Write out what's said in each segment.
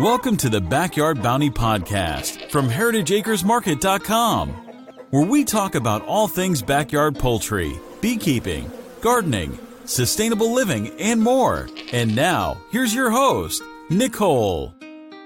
Welcome to the Backyard Bounty Podcast from heritageacresmarket.com, where we talk about all things backyard poultry, beekeeping, gardening, sustainable living, and more. And now, here's your host, Nicole.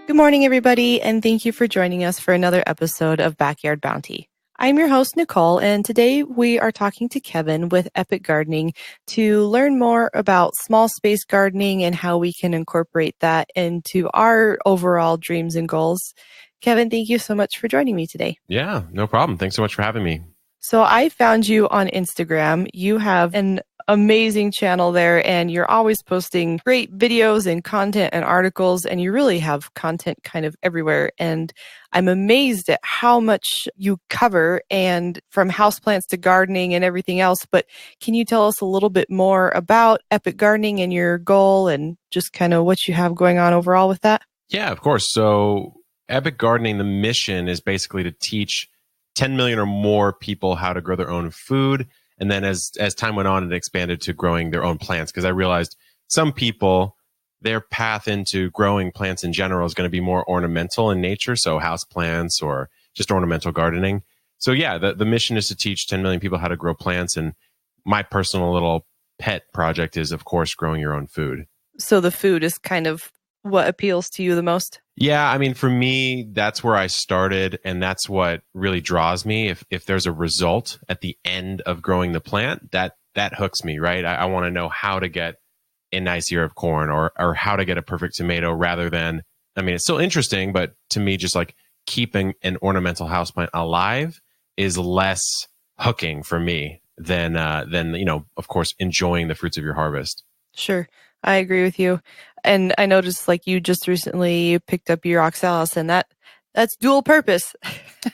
Good morning, everybody, and thank you for joining us for another episode of Backyard Bounty. I'm your host, Nicole, and today we are talking to Kevin with Epic Gardening to learn more about small space gardening and how we can incorporate that into our overall dreams and goals. Kevin, thank you so much for joining me today. Yeah, no problem. Thanks so much for having me. So I found you on Instagram. You have an amazing channel there, and you're always posting great videos and content and articles, and you really have content kind of everywhere. And I'm amazed at how much you cover, and from houseplants to gardening and everything else. But can you tell us a little bit more about Epic Gardening and your goal and just kind of what you have going on overall with that? Yeah, of course. So Epic Gardening, the mission is basically to teach 10 million or more people how to grow their own food. And then as time went on, it expanded to growing their own plants, because I realized some people, their path into growing plants in general is going to be more ornamental in nature. So house plants or just ornamental gardening. So yeah, the mission is to teach 10 million people how to grow plants. And my personal little pet project is, of course, growing your own food. So the food is kind of what appeals to you the most? Yeah, I mean, for me, that's where I started, and that's what really draws me. If there's a result at the end of growing the plant, that hooks me, right? I want to know how to get a nice ear of corn or how to get a perfect tomato rather than, I mean, it's still interesting, but to me, just like keeping an ornamental houseplant alive is less hooking for me than of course, enjoying the fruits of your harvest. Sure. I agree with you. And I noticed like you just recently picked up your oxalis, and that's dual purpose.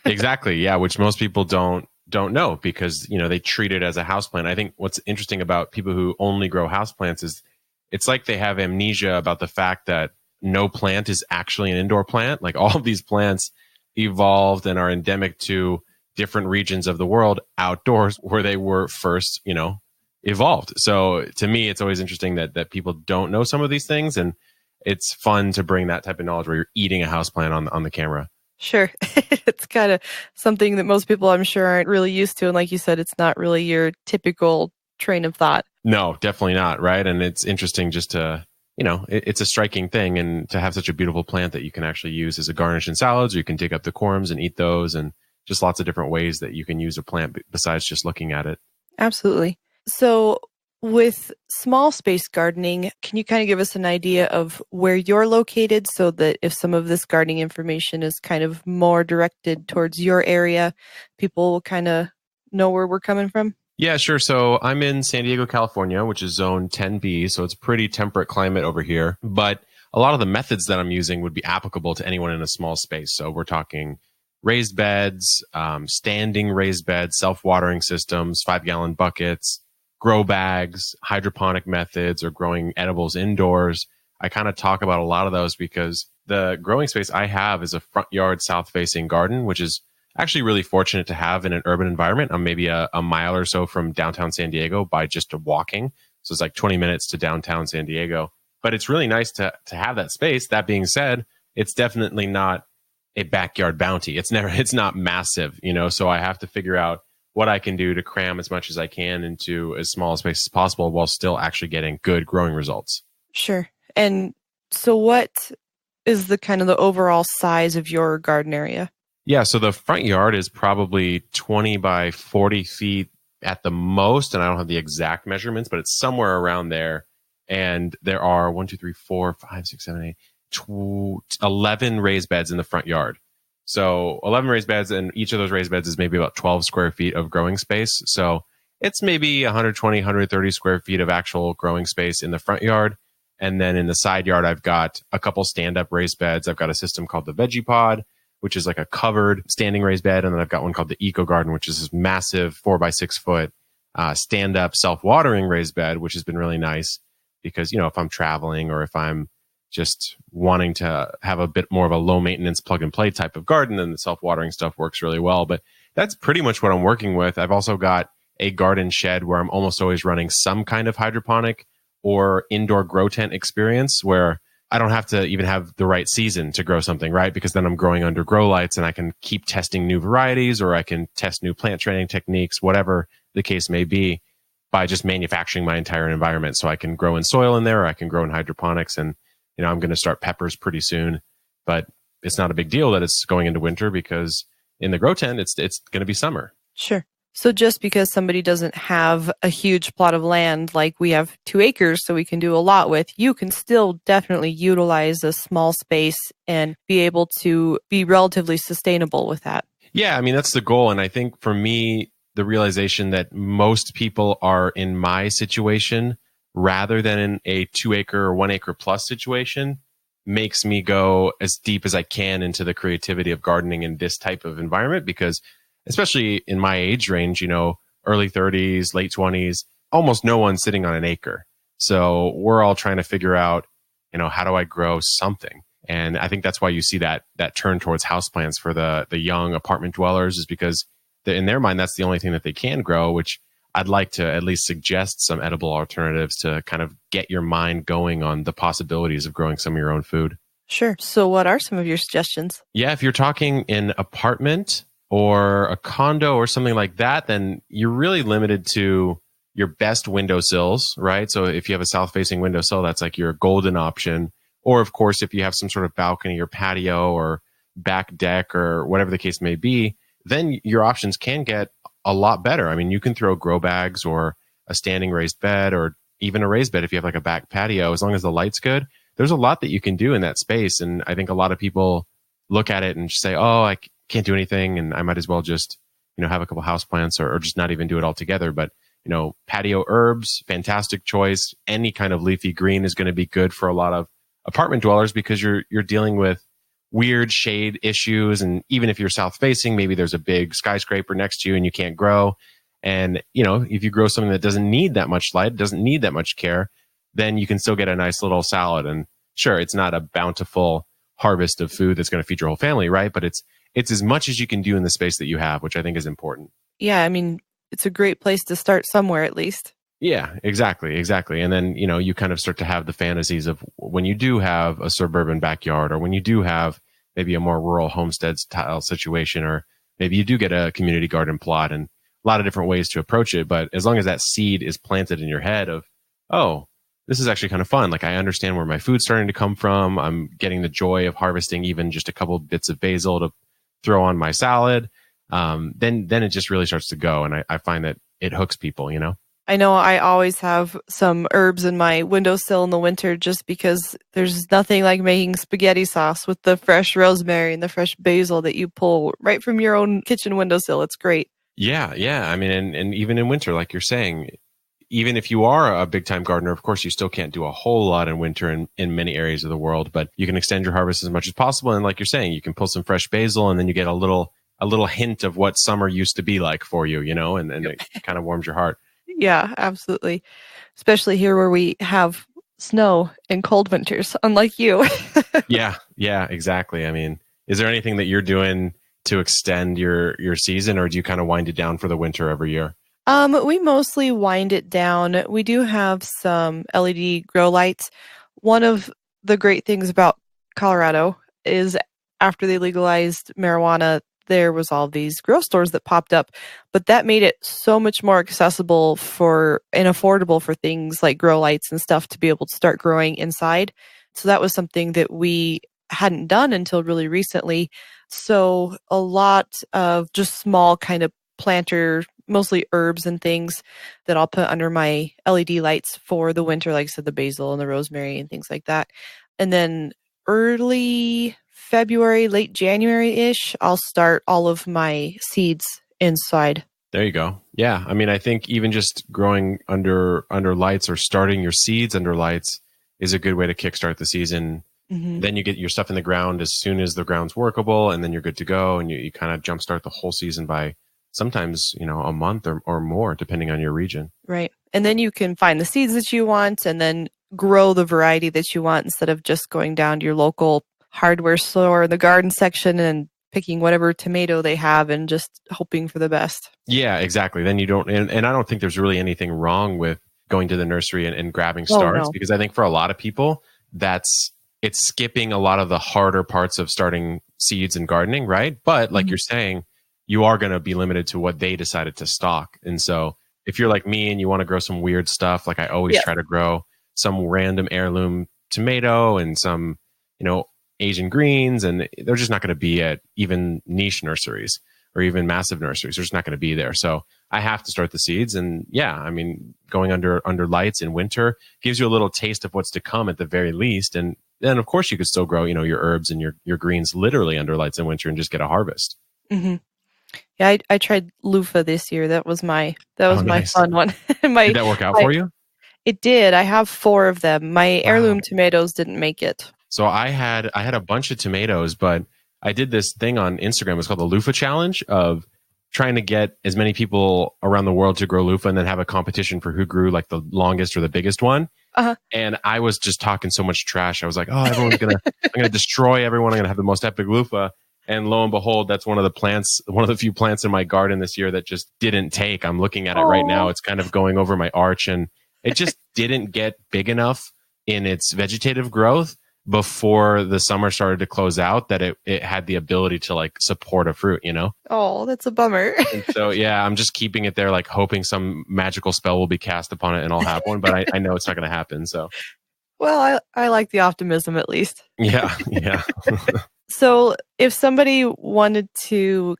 Exactly. Yeah. Which most people don't know because, they treat it as a houseplant. I think what's interesting about people who only grow houseplants is it's like they have amnesia about the fact that no plant is actually an indoor plant. Like all of these plants evolved and are endemic to different regions of the world outdoors where they were first, evolved. So to me, it's always interesting that people don't know some of these things, and it's fun to bring that type of knowledge where you're eating a houseplant on the camera. Sure. It's kind of something that most people, I'm sure, aren't really used to. And like you said, it's not really your typical train of thought. No, definitely not. Right. And it's interesting just to, it's a striking thing, and to have such a beautiful plant that you can actually use as a garnish in salads, or you can dig up the corms and eat those, and just lots of different ways that you can use a plant besides just looking at it. Absolutely. So with small space gardening, can you kind of give us an idea of where you're located so that if some of this gardening information is kind of more directed towards your area, people will kind of know where we're coming from? Yeah, sure. So I'm in San Diego, California, which is zone 10B. So it's a pretty temperate climate over here. But a lot of the methods that I'm using would be applicable to anyone in a small space. So we're talking raised beds, standing raised beds, self-watering systems, 5-gallon buckets, grow bags, hydroponic methods, or growing edibles indoors. I kind of talk about a lot of those because the growing space I have is a front yard south-facing garden, which is actually really fortunate to have in an urban environment. I'm maybe a mile or so from downtown San Diego by just walking. So it's like 20 minutes to downtown San Diego. But it's really nice to have that space. That being said, it's definitely not a backyard bounty. It's not massive, so I have to figure out what I can do to cram as much as I can into as small a space as possible while still actually getting good growing results. Sure. And so what is the kind of the overall size of your garden area? Yeah, so the front yard is probably 20 by 40 feet at the most, and I don't have the exact measurements, but it's somewhere around there. And there are 11 raised beds in the front yard. So 11 raised beds, and each of those raised beds is maybe about 12 square feet of growing space. So it's maybe 120, 130 square feet of actual growing space in the front yard. And then in the side yard, I've got a couple stand-up raised beds. I've got a system called the VegePod, which is like a covered standing raised bed. And then I've got one called the Eco Garden, which is this massive 4x6 foot stand-up self-watering raised bed, which has been really nice because, if I'm traveling or if I'm just wanting to have a bit more of a low maintenance plug and play type of garden, then the self-watering stuff works really well. But that's pretty much what I'm working with. I've also got a garden shed where I'm almost always running some kind of hydroponic or indoor grow tent experience where I don't have to even have the right season to grow something, right? Because then I'm growing under grow lights and I can keep testing new varieties, or I can test new plant training techniques, whatever the case may be, by just manufacturing my entire environment. So I can grow in soil in there, or I can grow in hydroponics. And, I'm going to start peppers pretty soon, but it's not a big deal that it's going into winter, because in the grow tent, it's going to be summer. Sure. So just because somebody doesn't have a huge plot of land, like we have 2 acres, so we can do a lot with, you can still definitely utilize a small space and be able to be relatively sustainable with that. Yeah, I mean, that's the goal. And I think for me, the realization that most people are in my situation rather than in a 2 acre or 1 acre plus situation makes me go as deep as I can into the creativity of gardening in this type of environment, because especially in my age range, early 30s, late 20s, almost no one's sitting on an acre. So we're all trying to figure out, how do I grow something? And I think that's why you see that turn towards houseplants for the young apartment dwellers, is because in their mind, that's the only thing that they can grow, which I'd like to at least suggest some edible alternatives to kind of get your mind going on the possibilities of growing some of your own food. Sure. So what are some of your suggestions? Yeah, if you're talking an apartment or a condo or something like that, then you're really limited to your best windowsills, right? So if you have a south-facing windowsill, that's like your golden option. Or of course, if you have some sort of balcony or patio or back deck or whatever the case may be, then your options can get a lot better. I mean, you can throw grow bags or a standing raised bed, or even a raised bed if you have like a back patio. As long as the light's good, there's a lot that you can do in that space. And I think a lot of people look at it and just say, oh, I can't do anything, and I might as well just, have a couple houseplants or just not even do it altogether. But, patio herbs, fantastic choice. Any kind of leafy green is going to be good for a lot of apartment dwellers, because you're dealing with weird shade issues. And even if you're south facing, maybe there's a big skyscraper next to you and you can't grow. And, if you grow something that doesn't need that much light, doesn't need that much care, then you can still get a nice little salad. And sure, it's not a bountiful harvest of food that's going to feed your whole family, right? But it's as much as you can do in the space that you have, which I think is important. Yeah, I mean, it's a great place to start somewhere at least. Yeah, exactly. And then, you kind of start to have the fantasies of when you do have a suburban backyard, or when you do have maybe a more rural homestead style situation, or maybe you do get a community garden plot, and a lot of different ways to approach it. But as long as that seed is planted in your head of, oh, this is actually kind of fun. Like, I understand where my food's starting to come from. I'm getting the joy of harvesting even just a couple bits of basil to throw on my salad. Then it just really starts to go. And I find that it hooks people, I know I always have some herbs in my windowsill in the winter, just because there's nothing like making spaghetti sauce with the fresh rosemary and the fresh basil that you pull right from your own kitchen windowsill. It's great. Yeah. I mean, and even in winter, like you're saying, even if you are a big time gardener, of course, you still can't do a whole lot in winter in many areas of the world, but you can extend your harvest as much as possible. And like you're saying, you can pull some fresh basil, and then you get a little hint of what summer used to be like for you, and it kind of warms your heart. Yeah, absolutely. Especially here where we have snow and cold winters, unlike you. Yeah, exactly. I mean, is there anything that you're doing to extend your season, or do you kind of wind it down for the winter every year? We mostly wind it down. We do have some LED grow lights. One of the great things about Colorado is after they legalized marijuana, there was all these grow stores that popped up, but that made it so much more accessible and affordable for things like grow lights and stuff to be able to start growing inside. So that was something that we hadn't done until really recently. So a lot of just small kind of planter, mostly herbs and things that I'll put under my LED lights for the winter, like I said, the basil and the rosemary and things like that. And then early February, late January-ish, I'll start all of my seeds inside. There you go. Yeah. I mean, I think even just growing under lights, or starting your seeds under lights, is a good way to kickstart the season. Mm-hmm. Then you get your stuff in the ground as soon as the ground's workable, and then you're good to go. And you kind of jumpstart the whole season by sometimes, a month or more, depending on your region. Right. And then you can find the seeds that you want and then grow the variety that you want, instead of just going down to your local hardware store in the garden section and picking whatever tomato they have and just hoping for the best. Yeah, exactly. Then you don't, and I don't think there's really anything wrong with going to the nursery and grabbing starts, because I think for a lot of people, that's it's skipping a lot of the harder parts of starting seeds and gardening, right? But like you're saying, you are going to be limited to what they decided to stock. And so if you're like me and you want to grow some weird stuff, like I always try to grow some random heirloom tomato and some, Asian greens, and they're just not going to be at even niche nurseries or even massive nurseries. They're just not going to be there. So I have to start the seeds. And going under lights in winter gives you a little taste of what's to come at the very least. And then of course you could still grow, your herbs and your greens literally under lights in winter and just get a harvest. Mm-hmm. Yeah, I tried Loofah this year. That was my Nice. fun one. Did that work out for you? It did. I have 4 of them. My heirloom tomatoes didn't make it. So I had a bunch of tomatoes, but I did this thing on Instagram. It's called the Loofah Challenge, of trying to get as many people around the world to grow loofah and then have a competition for who grew like the longest or the biggest one. And I was just talking so much trash. I was like, I'm going to destroy everyone. I'm going to have the most epic loofah. And lo and behold, that's one of the few plants in my garden this year that just didn't take. I'm looking at it right now. It's kind of going over my arch, and it just didn't get big enough in its vegetative growth before the summer started to close out that it had the ability to like support a fruit, Oh, that's a bummer. And so, I'm just keeping it there, like hoping some magical spell will be cast upon it and I'll have one, but I know it's not going to happen. So, well, I like the optimism at least. Yeah. So if somebody wanted to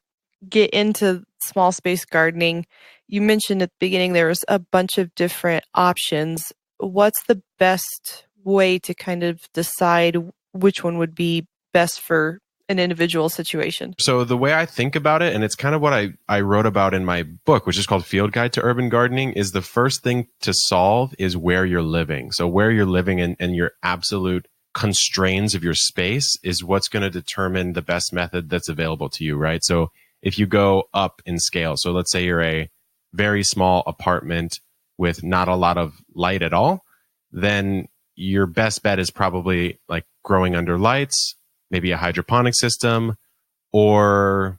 get into small space gardening, you mentioned at the beginning there was a bunch of different options. What's the best way to kind of decide which one would be best for an individual situation? So the way I think about it, and it's kind of what I wrote about in my book, which is called Field Guide to Urban Gardening, is the first thing to solve is where you're living. So where you're living and your absolute constraints of your space is what's going to determine the best method that's available to you, right? So if you go up in scale, so let's say you're a very small apartment with not a lot of light at all, then your best bet is probably like growing under lights, maybe a hydroponic system, or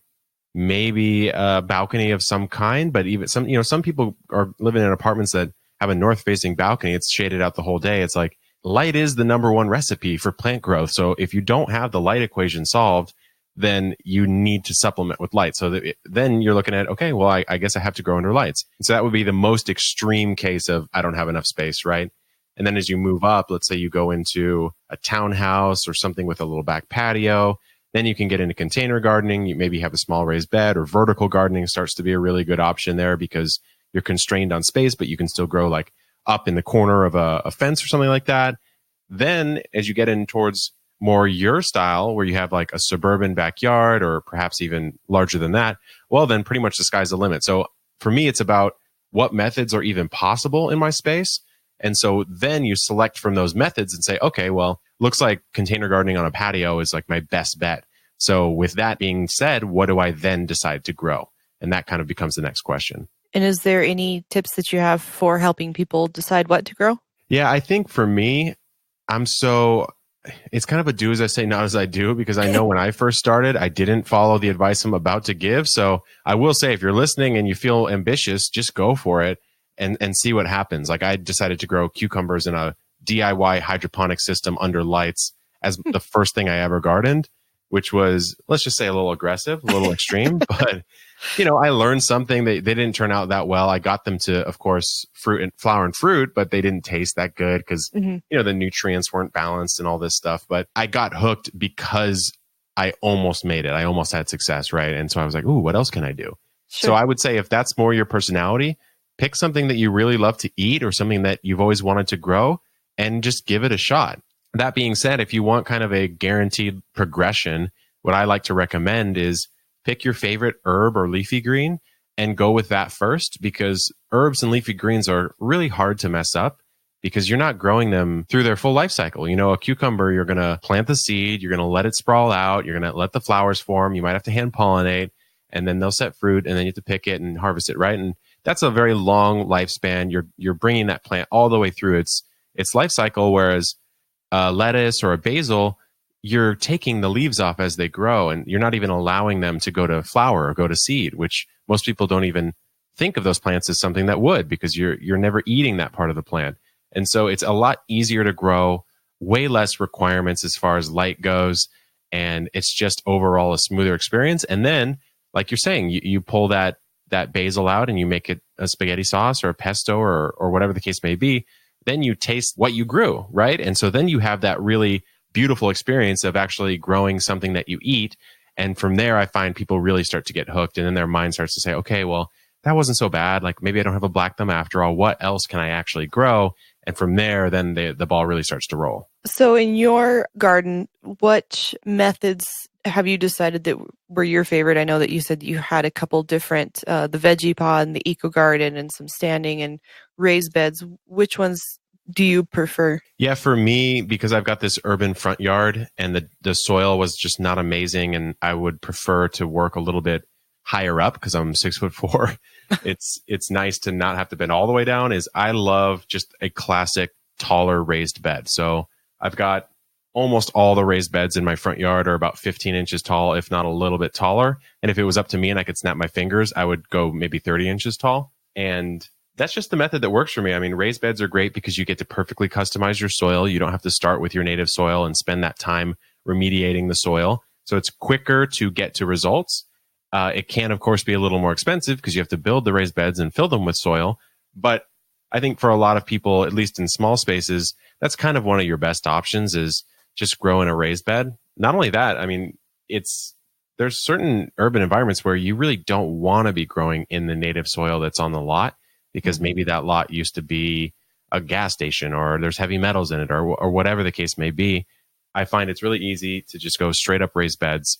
maybe a balcony of some kind. But even some people are living in apartments that have a north-facing balcony. It's shaded out the whole day. It's like light is the number one recipe for plant growth. So if you don't have the light equation solved, then you need to supplement with light. So then you're looking at, okay, well, I guess I have to grow under lights. So that would be the most extreme case of I don't have enough space, right? And then as you move up, let's say you go into a townhouse or something with a little back patio, then you can get into container gardening. You maybe have a small raised bed, or vertical gardening starts to be a really good option there because you're constrained on space, but you can still grow like up in the corner of a fence or something like that. Then as you get in towards more your style, where you have like a suburban backyard or perhaps even larger than that, well, then pretty much the sky's the limit. So for me, it's about what methods are even possible in my space. And so then you select from those methods and say, okay, well, looks like container gardening on a patio is like my best bet. So with that being said, what do I then decide to grow? And that kind of becomes the next question. And is there any tips that you have for helping people decide what to grow? Yeah, I think for me, it's kind of a do as I say, not as I do, because I know when I first started, I didn't follow the advice I'm about to give. So I will say, if you're listening and you feel ambitious, just go for it and see what happens. Like I decided to grow cucumbers in a DIY hydroponic system under lights as the first thing I ever gardened, which was, let's just say, a little aggressive, a little extreme, but I learned something. They didn't turn out that well. I got them to, of course, flower and fruit, but they didn't taste that good because, the nutrients weren't balanced and all this stuff. But I got hooked because I almost made it. I almost had success, right? And so I was like, ooh, what else can I do? Sure. So I would say if that's more your personality, pick something that you really love to eat or something that you've always wanted to grow and just give it a shot. That being said, if you want kind of a guaranteed progression, what I like to recommend is pick your favorite herb or leafy green and go with that first, because herbs and leafy greens are really hard to mess up because you're not growing them through their full life cycle. A cucumber, you're going to plant the seed, you're going to let it sprawl out, you're going to let the flowers form, you might have to hand pollinate, and then they'll set fruit, and then you have to pick it and harvest it, right? And that's a very long lifespan. You're bringing that plant all the way through its life cycle, whereas lettuce or a basil, you're taking the leaves off as they grow, and you're not even allowing them to go to flower or go to seed, which most people don't even think of those plants as something that would, because you're never eating that part of the plant. And so it's a lot easier to grow way less requirements as far as light goes. And it's just overall a smoother experience. And then, like you're saying, you pull that basil out and you make it a spaghetti sauce or a pesto or whatever the case may be. Then you taste what you grew, right? And so then you have that really beautiful experience of actually growing something that you eat. And from there, I find people really start to get hooked. And then their mind starts to say, okay, well, that wasn't so bad. Like maybe I don't have a black thumb after all. What else can I actually grow? And from there, then the ball really starts to roll. So in your garden, what methods have you decided that were your favorite? I know that you said you had a couple different, the VegePod and the Eco Garden and some standing and raised beds. Which ones do you prefer? Yeah, for me, because I've got this urban front yard and the soil was just not amazing, and I would prefer to work a little bit higher up because I'm 6'4". It's nice to not have to bend all the way down. I love just a classic taller raised bed. So I've got almost all the raised beds in my front yard are about 15 inches tall, if not a little bit taller. And if it was up to me and I could snap my fingers, I would go maybe 30 inches tall. And that's just the method that works for me. I mean, raised beds are great because you get to perfectly customize your soil. You don't have to start with your native soil and spend that time remediating the soil. So it's quicker to get to results. It can, of course, be a little more expensive because you have to build the raised beds and fill them with soil. But I think for a lot of people, at least in small spaces, that's kind of one of your best options is just grow in a raised bed. Not only that, I mean, there's certain urban environments where you really don't want to be growing in the native soil that's on the lot because maybe that lot used to be a gas station or there's heavy metals in it or whatever the case may be. I find it's really easy to just go straight up raised beds,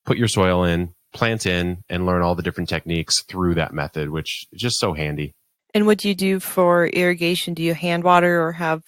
put your soil in, plant in, and learn all the different techniques through that method, which is just so handy. And what do you do for irrigation? Do you hand water or have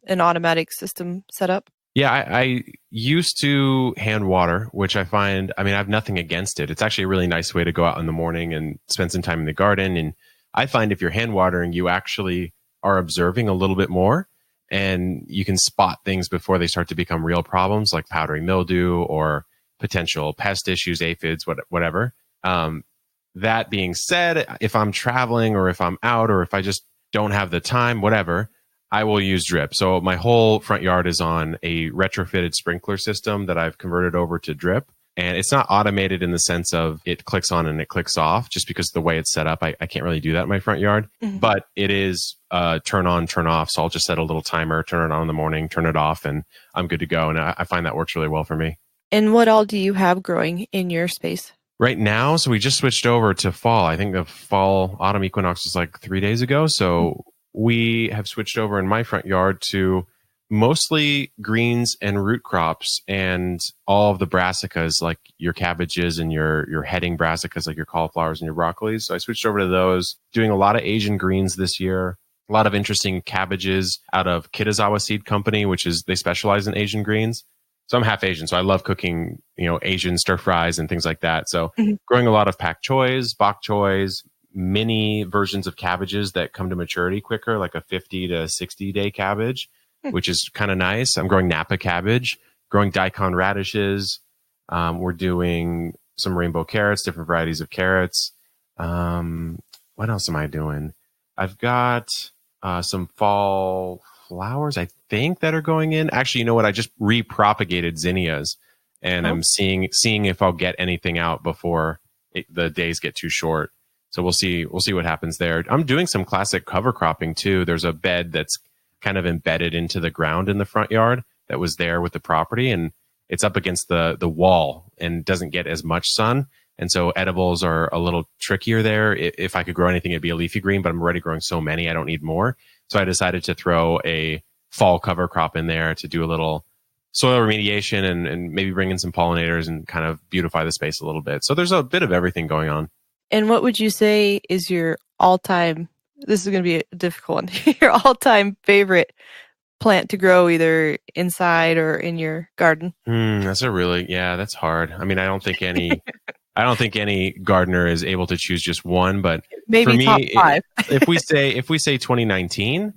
an automatic system set up? Yeah, I used to hand water, which I find, I mean, I have nothing against it. It's actually a really nice way to go out in the morning and spend some time in the garden. And I find if you're hand watering, you actually are observing a little bit more and you can spot things before they start to become real problems like powdery mildew or potential pest issues, aphids, whatever. That being said, if I'm traveling or if I'm out or if I just don't have the time, whatever, I will use drip. So my whole front yard is on a retrofitted sprinkler system that I've converted over to drip. And it's not automated in the sense of it clicks on and it clicks off, just because the way it's set up, I can't really do that in my front yard. Mm-hmm. But it is turn on, turn off. So I'll just set a little timer, turn it on in the morning, turn it off, and I'm good to go. And I find that works really well for me. And what all do you have growing in your space? Right now, so we just switched over to fall. I think the autumn equinox was like 3 days ago. So we have switched over in my front yard to mostly greens and root crops and all of the brassicas, like your cabbages and your heading brassicas, like your cauliflowers and your broccolis. So I switched over to those, doing a lot of Asian greens this year, a lot of interesting cabbages out of Kitazawa Seed Company, they specialize in Asian greens. So I'm half Asian, so I love cooking, Asian stir fries and things like that. So growing a lot of pak choys, bok choys, mini versions of cabbages that come to maturity quicker, like a 50 to 60 day cabbage, which is kind of nice. I'm growing Napa cabbage, growing daikon radishes. We're doing some rainbow carrots, different varieties of carrots. What else am I doing? I've got some fall flowers, I think, that are going in. Actually, you know what? I just repropagated zinnias, and I'm seeing if I'll get anything out before the days get too short. So we'll see what happens there. I'm doing some classic cover cropping too. There's a bed that's kind of embedded into the ground in the front yard that was there with the property, and it's up against the wall and doesn't get as much sun. And so edibles are a little trickier there. If I could grow anything, it'd be a leafy green, but I'm already growing so many, I don't need more. So I decided to throw a fall cover crop in there to do a little soil remediation and maybe bring in some pollinators and kind of beautify the space a little bit. So there's a bit of everything going on. And what would you say is your all-time, this is going to be a difficult one, your all-time favorite plant to grow either inside or in your garden? That's hard. I mean, I don't think any gardener is able to choose just one, but maybe for me, top 5. if we say 2019,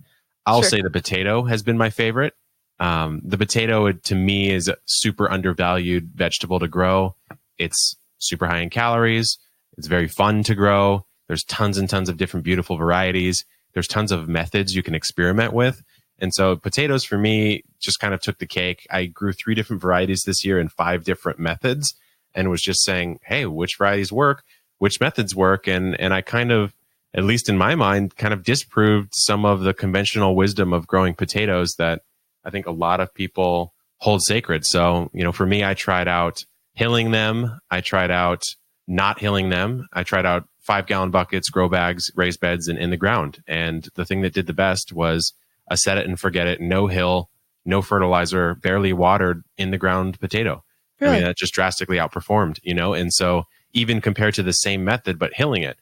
I'll say the potato has been my favorite. The potato to me is a super undervalued vegetable to grow. It's super high in calories. It's very fun to grow. There's tons and tons of different beautiful varieties. There's tons of methods you can experiment with. And so potatoes for me just kind of took the cake. I grew 3 different varieties this year in 5 different methods and was just saying, hey, which varieties work, which methods work. And I kind of, at least in my mind, kind of disproved some of the conventional wisdom of growing potatoes that I think a lot of people hold sacred. So, for me, I tried out hilling them. I tried out not hilling them. I tried out 5-gallon buckets, grow bags, raised beds, and in the ground. And the thing that did the best was a set it and forget it, no hill, no fertilizer, barely watered in the ground potato. Really? I mean, that just drastically outperformed, And so even compared to the same method, but hilling it.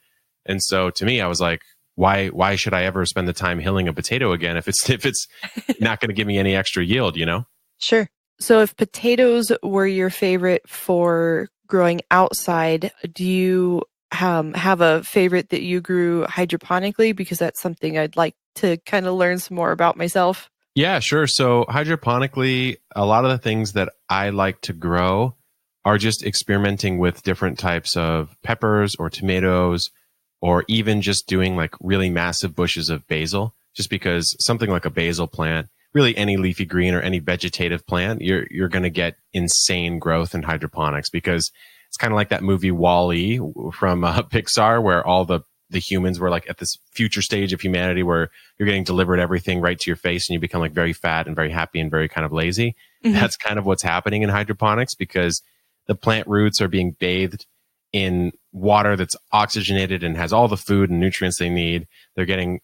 And so to me, I was like, why should I ever spend the time hilling a potato again if it's not going to give me any extra yield, Sure. So if potatoes were your favorite for growing outside, do you have a favorite that you grew hydroponically? Because that's something I'd like to kind of learn some more about myself. Yeah, sure. So hydroponically, a lot of the things that I like to grow are just experimenting with different types of peppers or tomatoes, or even just doing like really massive bushes of basil, just because something like a basil plant, really any leafy green or any vegetative plant, you're going to get insane growth in hydroponics, because it's kind of like that movie Wall-E from Pixar, where all the humans were like at this future stage of humanity where you're getting delivered everything right to your face and you become like very fat and very happy and very kind of lazy. Mm-hmm. That's kind of what's happening in hydroponics, because the plant roots are being bathed in water that's oxygenated and has all the food and nutrients they need. They're getting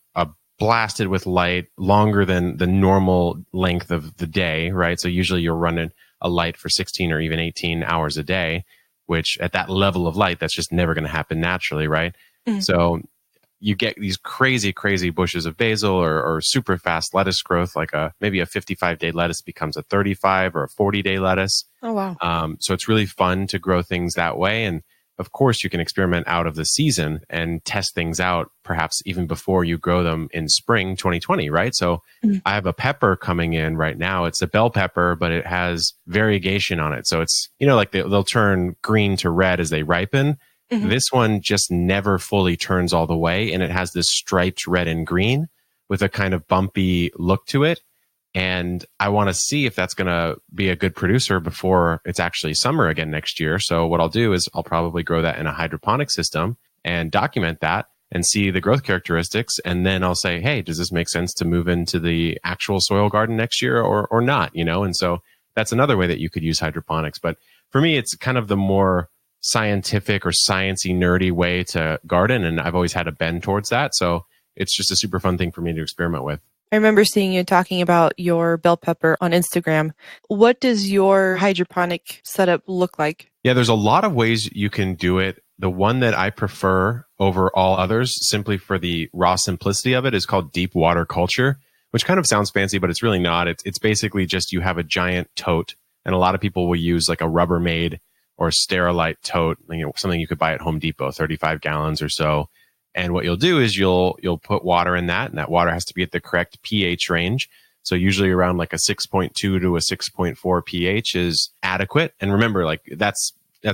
blasted with light longer than the normal length of the day, right? So usually you're running a light for 16 or even 18 hours a day, which at that level of light, that's just never going to happen naturally, right? Mm-hmm. So you get these crazy, crazy bushes of basil or super fast lettuce growth, like maybe a 55-day lettuce becomes a 35 or a 40-day lettuce. Oh, wow. So it's really fun to grow things that way. And of course, you can experiment out of the season and test things out, perhaps even before you grow them in spring 2020, right? So I have a pepper coming in right now. It's a bell pepper, but it has variegation on it. So it's, like they'll turn green to red as they ripen. Mm-hmm. This one just never fully turns all the way, and it has this striped red and green with a kind of bumpy look to it. And I want to see if that's going to be a good producer before it's actually summer again next year. So what I'll do is I'll probably grow that in a hydroponic system and document that and see the growth characteristics. And then I'll say, hey, does this make sense to move into the actual soil garden next year or not? And so that's another way that you could use hydroponics. But for me, it's kind of the more scientific or sciencey, nerdy way to garden. And I've always had a bend towards that. So it's just a super fun thing for me to experiment with. I remember seeing you talking about your bell pepper on Instagram. What does your hydroponic setup look like? Yeah, there's a lot of ways you can do it. The one that I prefer over all others, simply for the raw simplicity of it, is called deep water culture, which kind of sounds fancy, but it's really not. It's basically just you have a giant tote, and a lot of people will use like a Rubbermaid or Sterilite tote, something you could buy at Home Depot, 35 gallons or so. And what you'll do is you'll put water in that, and that water has to be at the correct pH range. So usually around like a 6.2 to a 6.4 pH is adequate. And remember, like that's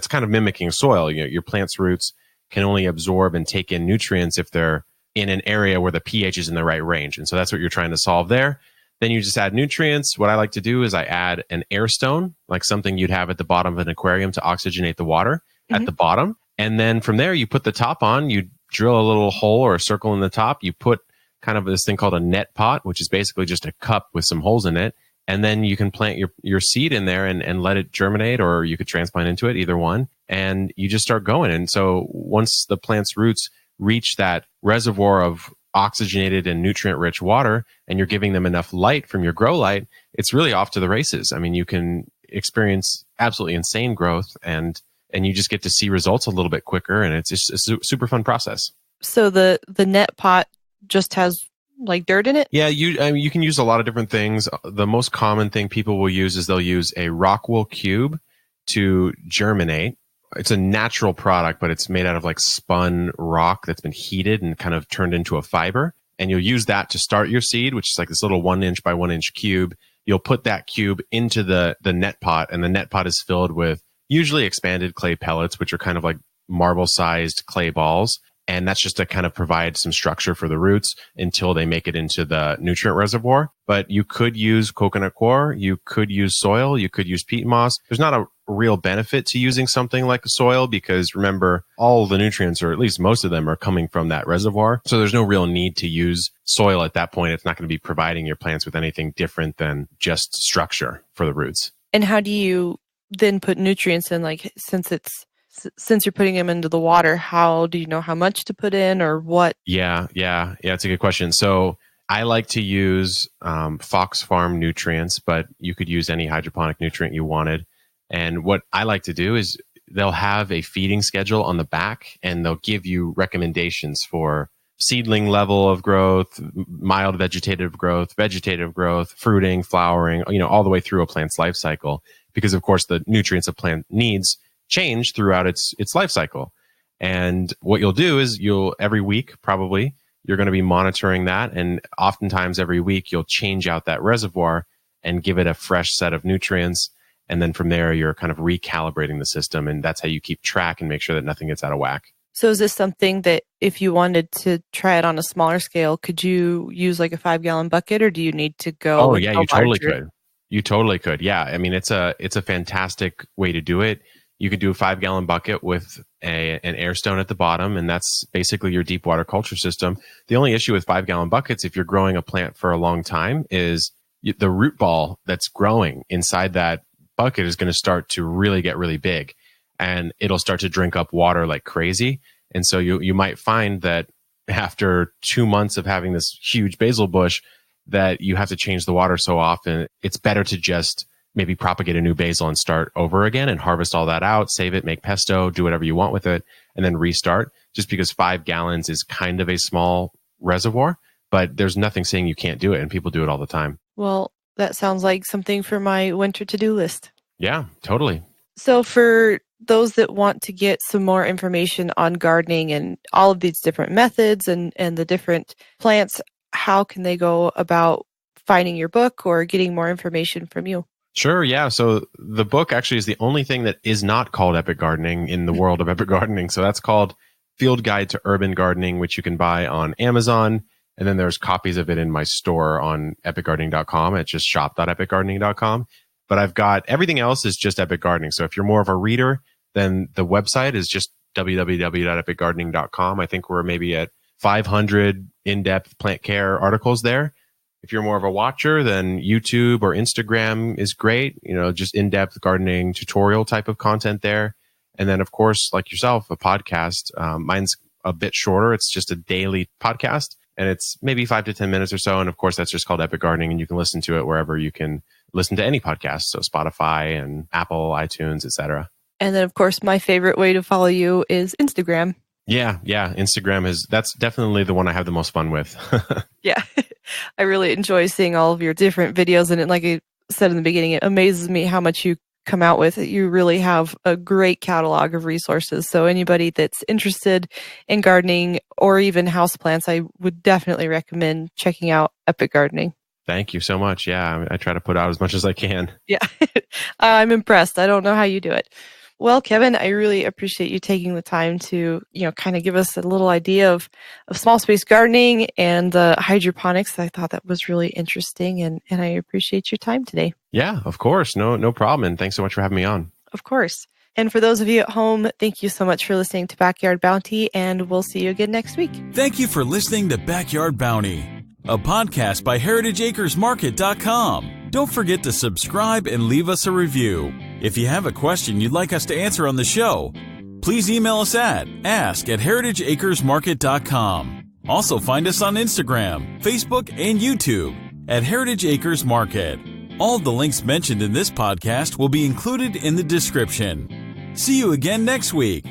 kind of mimicking soil. Your plant's roots can only absorb and take in nutrients if they're in an area where the pH is in the right range. And so that's what you're trying to solve there. Then you just add nutrients. What I like to do is I add an air stone, like something you'd have at the bottom of an aquarium to oxygenate the water at the bottom. And then from there, you put the top on, you drill a little hole or a circle in the top. You put kind of this thing called a net pot, which is basically just a cup with some holes in it. And then you can plant your seed in there and let it germinate, or you could transplant into it, either one. And you just start going. And so once the plant's roots reach that reservoir of oxygenated and nutrient-rich water, and you're giving them enough light from your grow light, it's really off to the races. I mean, you can experience absolutely insane growth, and you just get to see results a little bit quicker, and it's just a super fun process. So the net pot just has like dirt in it? Yeah, you can use a lot of different things. The most common thing people will use is they'll use a rock wool cube to germinate. It's a natural product, but it's made out of like spun rock that's been heated and kind of turned into a fiber. And you'll use that to start your seed, which is like this little 1 inch by 1 inch cube. You'll put that cube into the net pot, and the net pot is filled with usually expanded clay pellets, which are kind of like marble-sized clay balls. And that's just to kind of provide some structure for the roots until they make it into the nutrient reservoir. But you could use coconut coir, you could use soil, you could use peat moss. There's not a real benefit to using something like a soil because remember, all the nutrients, or at least most of them, are coming from that reservoir. So there's no real need to use soil at that point. It's not going to be providing your plants with anything different than just structure for the roots. And how do you then put nutrients in, like, since you're putting them into the water, how do you know how much to put in or what? Yeah. It's a good question. So I like to use Fox Farm nutrients, but you could use any hydroponic nutrient you wanted. And what I like to do is they'll have a feeding schedule on the back, and they'll give you recommendations for seedling level of growth, mild vegetative growth, fruiting, flowering, all the way through a plant's life cycle. Because of course the nutrients a plant needs change throughout its life cycle. And what you'll do is every week, probably, you're going to be monitoring that. And oftentimes every week you'll change out that reservoir and give it a fresh set of nutrients. And then from there, you're kind of recalibrating the system. And that's how you keep track and make sure that nothing gets out of whack. So is this something that if you wanted to try it on a smaller scale, could you use like a 5-gallon bucket, or do you need to go? Oh yeah, you totally could. You totally could. Yeah. I mean, it's a fantastic way to do it. You could do a 5-gallon bucket with an air stone at the bottom, and that's basically your deep water culture system. The only issue with 5-gallon buckets, if you're growing a plant for a long time, is the root ball that's growing inside that bucket is going to start to really get really big, and it'll start to drink up water like crazy. And so you might find that after 2 months of having this huge basil bush that you have to change the water so often, it's better to just maybe propagate a new basil and start over again and harvest all that out, save it, make pesto, do whatever you want with it, and then restart. Just because 5 gallons is kind of a small reservoir, but there's nothing saying you can't do it, and people do it all the time. Well, that sounds like something for my winter to-do list. Yeah, totally. So for those that want to get some more information on gardening and all of these different methods and the different plants, how can they go about finding your book or getting more information from you? Sure, yeah. So the book actually is the only thing that is not called Epic Gardening in the world of Epic Gardening. So that's called Field Guide to Urban Gardening, which you can buy on Amazon. And then there's copies of it in my store on epicgardening.com. It's just shop.epicgardening.com. But I've got everything else is just Epic Gardening. So if you're more of a reader, then the website is just www.epicgardening.com. I think we're maybe at 500 in-depth plant care articles there. If you're more of a watcher, then YouTube or Instagram is great. Just in-depth gardening tutorial type of content there. And then, of course, like yourself, a podcast. Mine's a bit shorter. It's just a daily podcast, and it's maybe 5 to 10 minutes or so. And of course, that's just called Epic Gardening, and you can listen to it wherever you can listen to any podcast. So Spotify and Apple, iTunes, etc. And then, of course, my favorite way to follow you is Instagram. Yeah. Instagram that's definitely the one I have the most fun with. Yeah. I really enjoy seeing all of your different videos. And like I said in the beginning, it amazes me how much you come out with. You really have a great catalog of resources. So anybody that's interested in gardening or even houseplants, I would definitely recommend checking out Epic Gardening. Thank you so much. Yeah, I try to put out as much as I can. Yeah. I'm impressed. I don't know how you do it. Well, Kevin, I really appreciate you taking the time to, kind of give us a little idea of small space gardening and hydroponics. I thought that was really interesting, and I appreciate your time today. Yeah, of course. No problem. And thanks so much for having me on. Of course. And for those of you at home, thank you so much for listening to Backyard Bounty, and we'll see you again next week. Thank you for listening to Backyard Bounty, a podcast by heritageacresmarket.com. Don't forget to subscribe and leave us a review. If you have a question you'd like us to answer on the show, please email us at ask@heritageacresmarket.com. Also find us on Instagram, Facebook, and YouTube at Heritage Acres Market. All the links mentioned in this podcast will be included in the description. See you again next week.